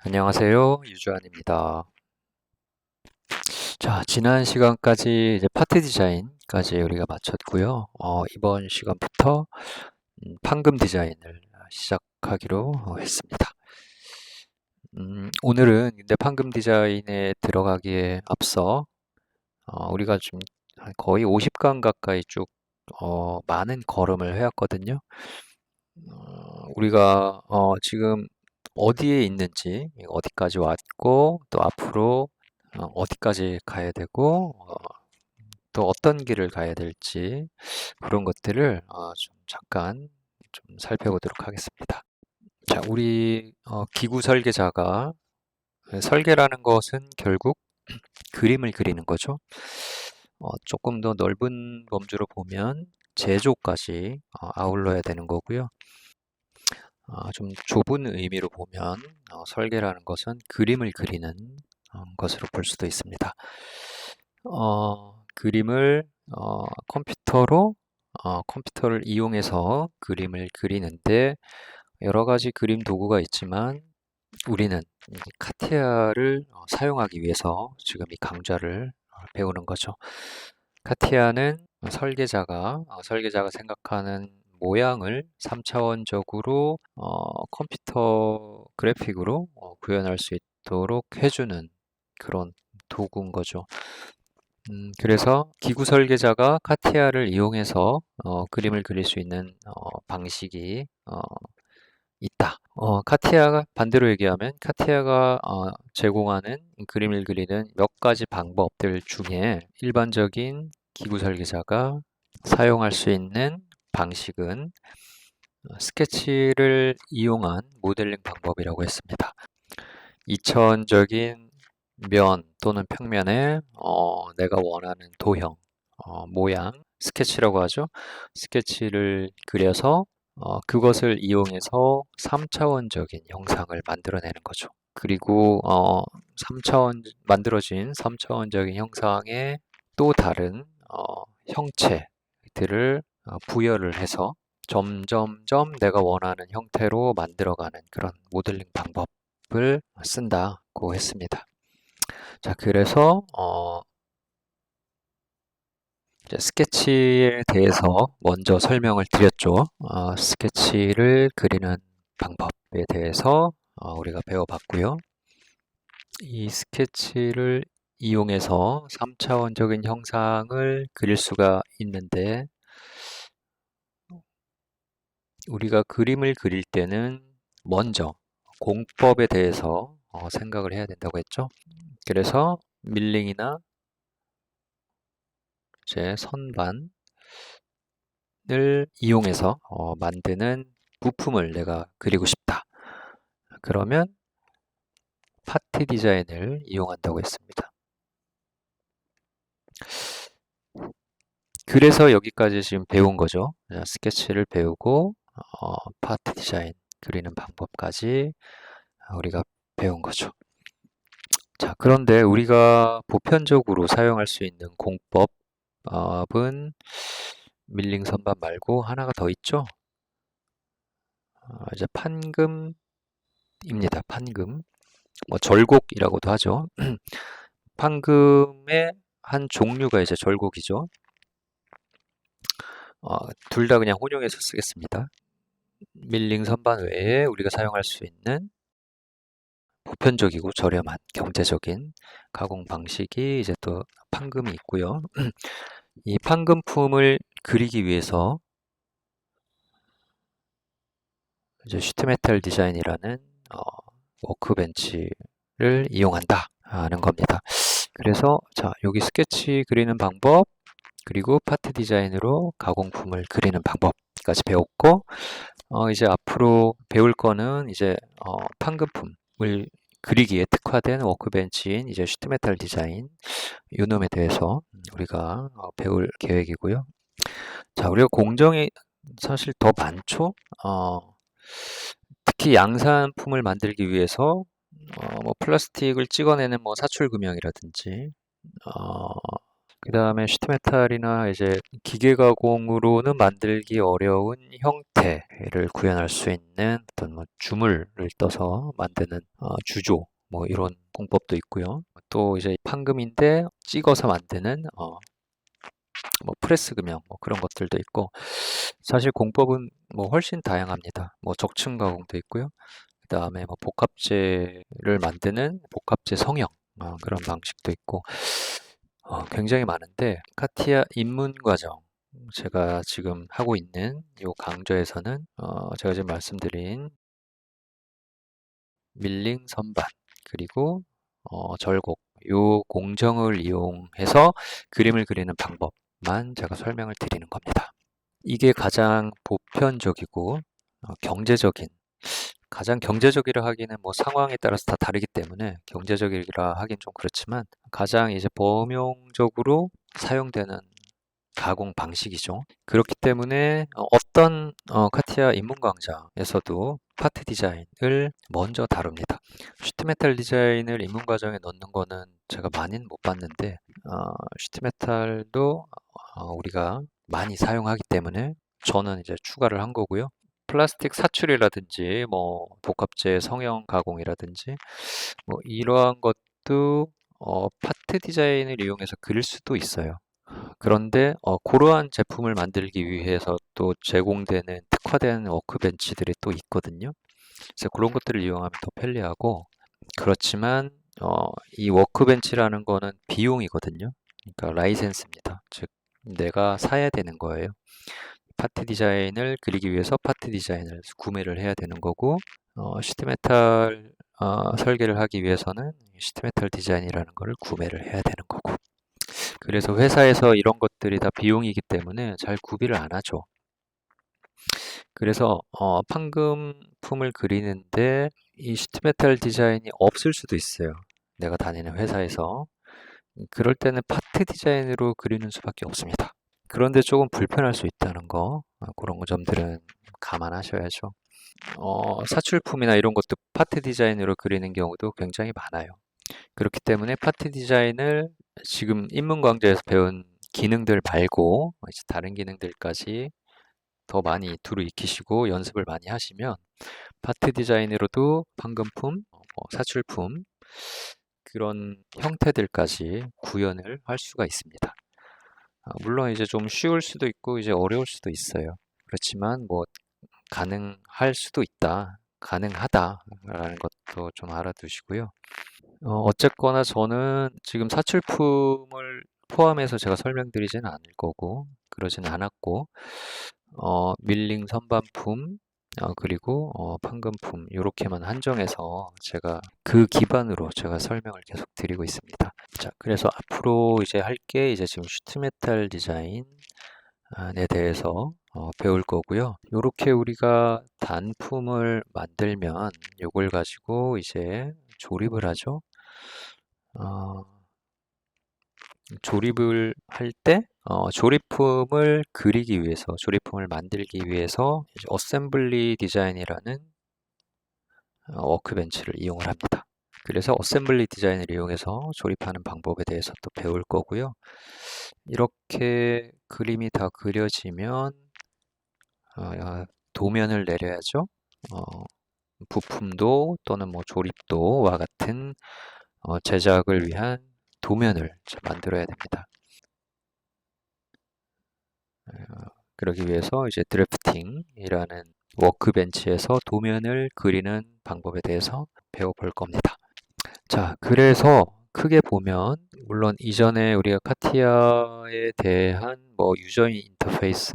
안녕하세요. 유주환입니다. 자, 지난 시간까지 이제 파트 디자인까지 우리가 마쳤고요. 이번 시간부터 판금 디자인을 시작하기로 했습니다. 오늘은 근데 판금 디자인에 들어가기에 앞서 우리가 좀 거의 50강 가까이 쭉 많은 걸음을 해왔거든요. 우리가 지금 어디에 있는지, 어디까지 왔고, 또 앞으로 어디까지 가야 되고, 또 어떤 길을 가야 될지, 그런 것들을 좀 잠깐 좀 살펴보도록 하겠습니다. 자, 우리 기구 설계자가 설계라는 것은 결국 그림을 그리는 거죠. 조금 더 넓은 범주로 보면 제조까지 아울러야 되는 거고요. 좀 좁은 의미로 보면 설계라는 것은 그림을 그리는 것으로 볼 수도 있습니다. 그림을 컴퓨터를 이용해서 그림을 그리는데 여러 가지 그림 도구가 있지만 우리는 이 카티아를 사용하기 위해서 지금 이 강좌를 배우는 거죠. 카티아는 설계자가 생각하는 모양을 3차원적으로 컴퓨터 그래픽으로 구현할 수 있도록 해주는 그런 도구인 거죠. 그래서 기구 설계자가 카티아를 이용해서 그림을 그릴 수 있는 방식이 있다. 카티아가 반대로 얘기하면 카티아가 제공하는 그림을 그리는 몇 가지 방법들 중에 일반적인 기구 설계자가 사용할 수 있는 방식은 스케치를 이용한 모델링 방법이라고 했습니다. 이천적인 면 또는 평면에 내가 원하는 도형, 모양, 스케치라고 하죠. 스케치를 그려서 그것을 이용해서 3차원적인 형상을 만들어내는 거죠. 그리고 만들어진 3차원적인 형상에 또 다른 형체들을 부여를 해서 점점점 내가 원하는 형태로 만들어가는 그런 모델링 방법을 쓴다고 했습니다. 자, 그래서 이제 스케치에 대해서 먼저 설명을 드렸죠. 스케치를 그리는 방법에 대해서 우리가 배워봤고요. 이 스케치를 이용해서 3차원적인 형상을 그릴 수가 있는데 우리가 그림을 그릴 때는 먼저 공법에 대해서 생각을 해야 된다고 했죠. 그래서 밀링이나 이제 선반을 이용해서 만드는 부품을 내가 그리고 싶다. 그러면 파트 디자인을 이용한다고 했습니다. 그래서 여기까지 지금 배운 거죠. 스케치를 배우고 파트 디자인 그리는 방법까지 우리가 배운 거죠. 자, 그런데 우리가 보편적으로 사용할 수 있는 공법은 밀링 선반 말고 하나가 더 있죠. 이제 판금입니다. 판금. 뭐 절곡이라고도 하죠. 판금의 한 종류가 이제 절곡이죠. 둘 다 그냥 혼용해서 쓰겠습니다. 밀링 선반 외에 우리가 사용할 수 있는 보편적이고 저렴한 경제적인 가공 방식이 이제 또 판금이 있고요. 이 판금품을 그리기 위해서 이제 시트메탈 디자인이라는 워크벤치를 이용한다 하는 겁니다. 그래서 자, 여기 스케치 그리는 방법 그리고 파트 디자인으로 가공품을 그리는 방법까지 배웠고 이제 앞으로 배울 거는 이제 판금품을 그리기에 특화된 워크벤치인 이제 시트메탈 디자인 이 놈에 대해서 우리가 배울 계획이고요. 자, 우리가 공정이 사실 더 많죠. 특히 양산품을 만들기 위해서 뭐 플라스틱을 찍어내는 뭐 사출금형이라든지 그 다음에 시트메탈이나 이제 기계 가공으로는 만들기 어려운 형태를 구현할 수 있는 어떤 뭐 주물을 떠서 만드는 주조 뭐 이런 공법도 있고요. 또 이제 판금인데 찍어서 만드는 뭐 프레스 금형 뭐 그런 것들도 있고, 사실 공법은 뭐 훨씬 다양합니다. 뭐 적층 가공도 있고요. 그 다음에 뭐 복합재를 만드는 복합재 성형 그런 방식도 있고 굉장히 많은데, 카티아 입문 과정 제가 지금 하고 있는 이 강좌에서는 제가 지금 말씀드린 밀링 선반 그리고 절곡 요 공정을 이용해서 그림을 그리는 방법만 제가 설명을 드리는 겁니다. 이게 가장 보편적이고 경제적인, 가장 경제적이라 하기는 뭐 상황에 따라서 다 다르기 때문에 경제적이라 하긴 좀 그렇지만 가장 이제 범용적으로 사용되는 가공 방식이죠. 그렇기 때문에 어떤 카티아 입문 강좌에서도 파트 디자인을 먼저 다룹니다. 시트메탈 디자인을 입문 과정에 넣는 거는 제가 많이는 못 봤는데 시트메탈도 우리가 많이 사용하기 때문에 저는 이제 추가를 한 거고요. 플라스틱 사출이라든지 뭐 복합재 성형 가공이라든지 뭐 이러한 것도 파트 디자인을 이용해서 그릴 수도 있어요. 그런데 그러한 제품을 만들기 위해서 또 제공되는 특화된 워크벤치들이 또 있거든요. 그래서 그런 것들을 이용하면 더 편리하고, 그렇지만 이 워크벤치라는 거는 비용이거든요. 그러니까 라이센스입니다. 즉 내가 사야 되는 거예요. 파트 디자인을 그리기 위해서 파트 디자인을 구매를 해야 되는 거고, 시트메탈 설계를 하기 위해서는 시트메탈 디자인이라는 거를 구매를 해야 되는 거고, 그래서 회사에서 이런 것들이 다 비용이기 때문에 잘 구비를 안 하죠. 그래서 판금품을 그리는데 이 시트메탈 디자인이 없을 수도 있어요. 내가 다니는 회사에서. 그럴 때는 파트 디자인으로 그리는 수밖에 없습니다. 그런데 조금 불편할 수 있다는 거, 그런 점들은 감안하셔야죠. 사출품이나 이런 것도 파트 디자인으로 그리는 경우도 굉장히 많아요. 그렇기 때문에 파트 디자인을 지금 입문 강좌에서 배운 기능들 말고 이제 다른 기능들까지 더 많이 두루 익히시고 연습을 많이 하시면 파트 디자인으로도 판금품, 사출품 그런 형태들까지 구현을 할 수가 있습니다. 물론 이제 좀 쉬울 수도 있고 이제 어려울 수도 있어요. 그렇지만 뭐 가능할 수도 있다, 가능하다라는 것도 좀 알아두시고요. 어쨌거나 저는 지금 사출품을 포함해서 제가 설명드리지는 않을 거고 그러진 않았고, 밀링 선반품 그리고 판금품 이렇게만 한정해서 제가 그 기반으로 제가 설명을 계속 드리고 있습니다. 자, 그래서 앞으로 이제 할 게 이제 지금 시트메탈 디자인에 대해서 배울 거고요. 이렇게 우리가 단품을 만들면 이걸 가지고 이제 조립을 하죠. 조립을 할 때 조립품을 그리기 위해서, 조립품을 만들기 위해서 이제 어셈블리 디자인이라는 워크벤치를 이용을 합니다. 그래서 어셈블리 디자인을 이용해서 조립하는 방법에 대해서 또 배울 거고요. 이렇게 그림이 다 그려지면 도면을 내려야죠. 부품도 또는 뭐 조립도와 같은 제작을 위한 도면을 만들어야 됩니다. 그러기 위해서 이제 드래프팅이라는 워크벤치에서 도면을 그리는 방법에 대해서 배워볼 겁니다. 자, 그래서 크게 보면 물론 이전에 우리가 카티아에 대한 뭐 유저 인터페이스,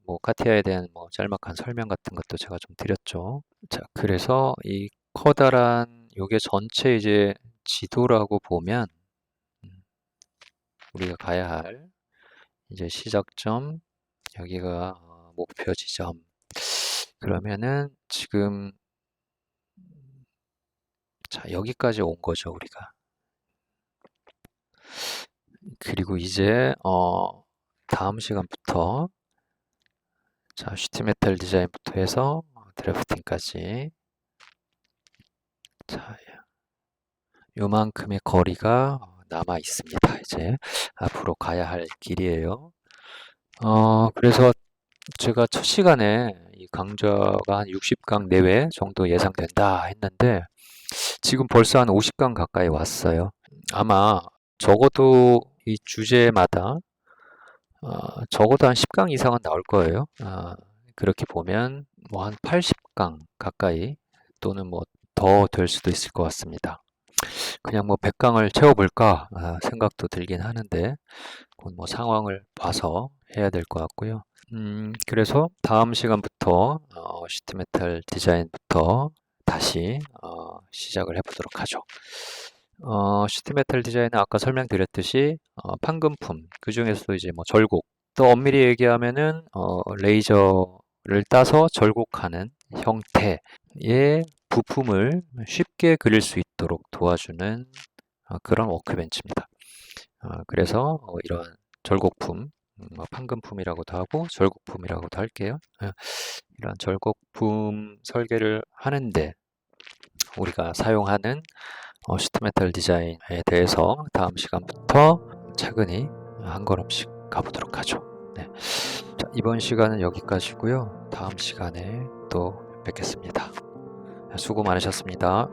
뭐 카티아에 대한 뭐 짤막한 설명 같은 것도 제가 좀 드렸죠. 자, 그래서 이 커다란 요게 전체 이제 지도라고 보면 우리가 가야 할 이제 시작점, 여기가 목표 지점. 그러면은 지금 자, 여기까지 온 거죠, 우리가. 그리고 이제 다음 시간부터 자, 시트메탈 디자인부터 해서 드래프팅까지 자, 요만큼의 거리가 남아 있습니다. 이제 앞으로 가야 할 길이에요. 그래서 제가 첫 시간에 이 강좌가 한 60강 내외 정도 예상된다 했는데 지금 벌써 한 50강 가까이 왔어요. 아마 적어도 이 주제마다 적어도 한 10강 이상은 나올 거예요. 그렇게 보면 뭐 한 80강 가까이 또는 뭐 더 될 수도 있을 것 같습니다. 그냥 뭐 100강을 채워볼까 생각도 들긴 하는데 그건 뭐 상황을 봐서 해야 될 것 같고요. 그래서 다음 시간부터 시트메탈 디자인부터 다시 시작을 해보도록 하죠. 시트메탈 디자인은 아까 설명드렸듯이 판금품, 그 중에서도 이제 뭐 절곡, 또 엄밀히 얘기하면은 레이저를 따서 절곡하는 형태의 부품을 쉽게 그릴 수 있도록 도와주는 그런 워크벤치입니다. 그래서 이러한 절곡품, 뭐 판금품이라고도 하고 절곡품이라고도 할게요. 이러한 절곡품 설계를 하는데 우리가 사용하는 시트메탈 디자인에 대해서 다음 시간부터 차근히 한 걸음씩 가보도록 하죠. 네. 자, 이번 시간은 여기까지고요. 다음 시간에 또 뵙겠습니다. 수고 많으셨습니다.